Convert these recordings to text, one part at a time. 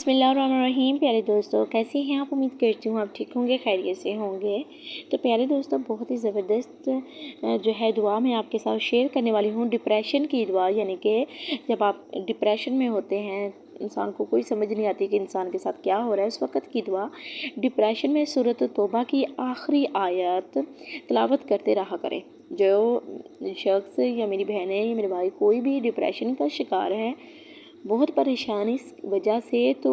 बिस्मिल्लाहिर्रहमानिर्रहीम। प्यारे दोस्तों, कैसे हैं आप? उम्मीद करती हूँ आप ठीक होंगे, खैरियत से होंगे। तो प्यारे दोस्तों, बहुत ही ज़बरदस्त जो है दुआ मैं आपके साथ शेयर करने वाली हूँ। डिप्रेशन की दुआ, यानी कि जब आप डिप्रेशन में होते हैं, इंसान को कोई समझ नहीं आती कि इंसान के साथ क्या हो रहा है, उस वक़्त की दुआ। डिप्रेशन में सूरत तौबा की आखिरी आयत तिलावत करते रहा करें। जो शख्स या मेरी बहनें या मेरे भाई कोई भी डिप्रेशन का शिकार है, बहुत परेशानी इस वजह से, तो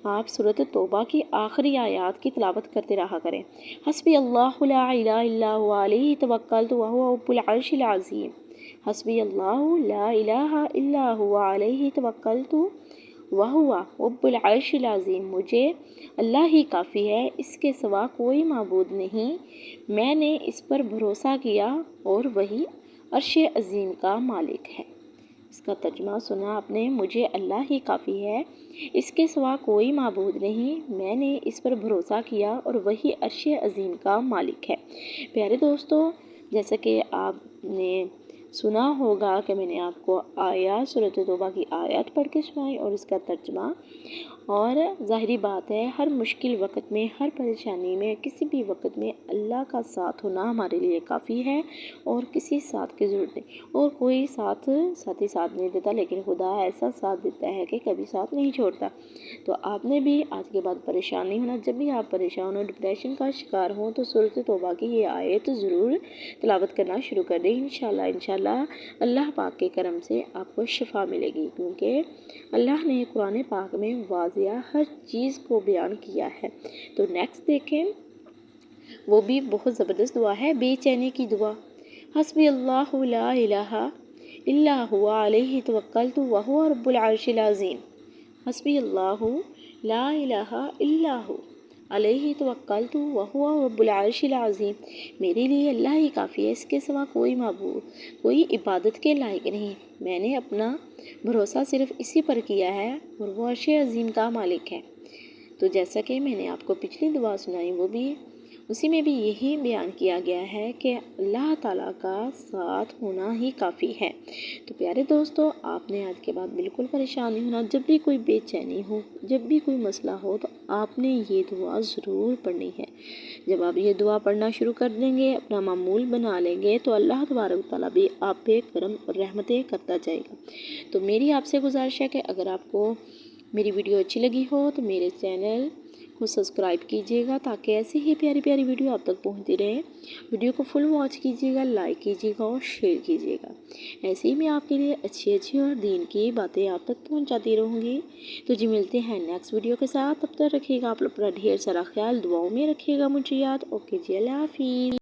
आप सूरत तौबा की आखिरी आयत की तिलावत करते रहा करें। हस्बी अल्लाहु ला इलाहा इल्ला हुवा अलैहि तवक्कलतु व हुवा रब्बुल अर्शिल अज़ीम। हस्बी अल्लाहु ला इलाहा इल्ला हुवा अलैहि तवक्कलतु व हुवा रब्बुल अर्शिल अज़ीम। मुझे अल्लाह ही काफ़ी है, इसके सिवा कोई माबूद नहीं। मैंने इस पर भरोसा किया और वही अर्श अज़ीम का मालिक है। इसका तर्जुमा सुना आपने। मुझे अल्लाह ही काफ़ी है, इसके सिवा कोई माबूद नहीं। मैंने इस पर भरोसा किया और वही अर्श अज़ीम का मालिक है। प्यारे दोस्तों, जैसा कि आपने सुना होगा कि मैंने आपको सूरत तौबा की आयत पढ़ के सुनाई और इसका तर्जुमा। और ज़ाहिरी बात है, हर मुश्किल वक़्त में, हर परेशानी में, किसी भी वक़्त में अल्लाह का साथ होना हमारे लिए काफ़ी है और किसी साथ की ज़रूरत नहीं। और कोई साथी साथ नहीं देता, लेकिन खुदा ऐसा साथ देता है कि कभी साथ नहीं छोड़ता। तो आपने भी आज के बाद परेशान नहीं होना। जब भी आप परेशान हो, डिप्रेशन का शिकार हो, तो सूरत तौबा की ये आयत ज़रूर तिलावत करना शुरू कर दें। इंशाल्लाह अल्लाह पाक के करम से आपको शिफा मिलेगी, क्योंकि अल्लाह ने कुरान पाक में वाज़िया हर चीज़ को बयान किया है। तो नेक्स्ट देखें, वो भी बहुत ज़बरदस्त दुआ है, बेचैनी की दुआ। हस्बी अल्लाहु ला इलाहा इल्ला हुवा अलैहि तवक्कलतु व हुवा रब्बुल अर्शिल अज़ीम। हस्बी अल्लाहु ला इलाहा इल्ला हु अलैहि तवक्कलतु व हुवा रब्बुल अर्शिल अज़ीम। मेरे लिए अल्लाह ही काफ़ी है, इसके सिवा कोई माबूद, कोई इबादत के लायक नहीं। मैंने अपना भरोसा सिर्फ़ इसी पर किया है और वो अर्श अज़ीम का मालिक है। तो जैसा कि मैंने आपको पिछली दुआ सुनाई, वो भी उसी में भी यही बयान किया गया है कि अल्लाह ताला का साथ होना ही काफ़ी है। तो प्यारे दोस्तों, आपने आज के बाद बिल्कुल परेशान नहीं होना। जब भी कोई बेचैनी हो, जब भी कोई मसला हो, तो आपने ये दुआ ज़रूर पढ़नी है। जब आप ये दुआ पढ़ना शुरू कर देंगे, अपना मामूल बना लेंगे, तो अल्लाह तबारक ताला भी आप पे करम और रहमतें करता जाएगा। तो मेरी आपसे गुजारिश है कि अगर आपको मेरी वीडियो अच्छी लगी हो तो मेरे चैनल को सब्सक्राइब कीजिएगा, ताकि ऐसी ही प्यारी प्यारी वीडियो आप तक पहुंचती रहे। वीडियो को फुल वॉच कीजिएगा, लाइक कीजिएगा और शेयर कीजिएगा। ऐसे ही मैं आपके लिए अच्छी और दीन की बातें आप तक पहुंचाती रहूँगी। तो जी, मिलते हैं नेक्स्ट वीडियो के साथ। तब तक रखिएगा आप अपना ढेर सारा ख्याल, दुआओं में रखिएगा मुझे याद। ओके जी, अल्लाह हाफिज़।